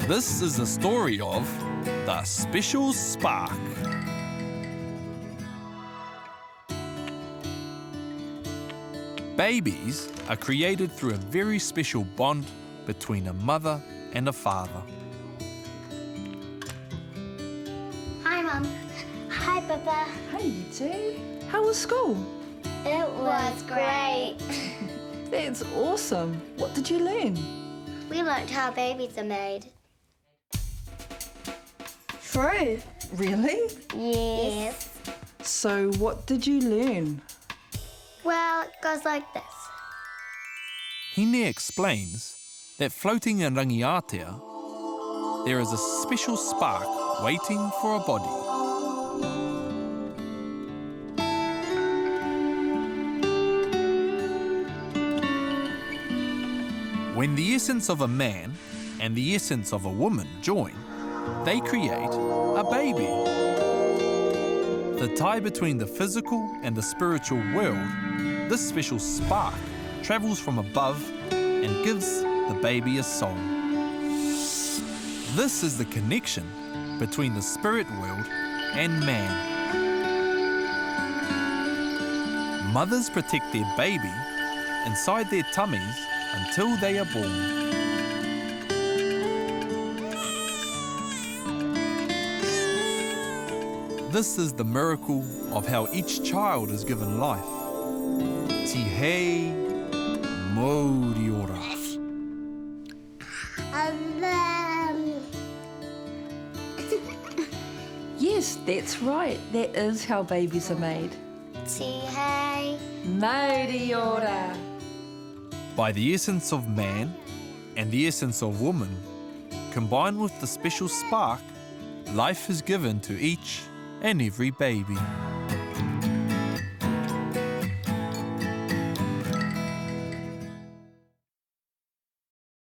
This is the story of the Special Spark. Babies are created through a very special bond between a mother and a father. Hi, Mum. Hi, Papa. Hey, you two. How was school? It was great. That's awesome. What did you learn? We learnt how babies are made. True. Really? Yes. So what did you learn? Well, it goes like this. Hine explains that floating in Rangiatea, there is a special spark waiting for a body. When the essence of a man and the essence of a woman join, they create a baby. The tie between the physical and the spiritual world, this special spark travels from above and gives the baby a soul. This is the connection between the spirit world and man. Mothers protect their baby inside their tummies until they are born. This is the miracle of how each child is given life. Tihei Māori ora. Yes, that's right. That is how babies are made. Tihei Māori ora. By the essence of man and the essence of woman, combined with the special spark, life is given to each and every baby.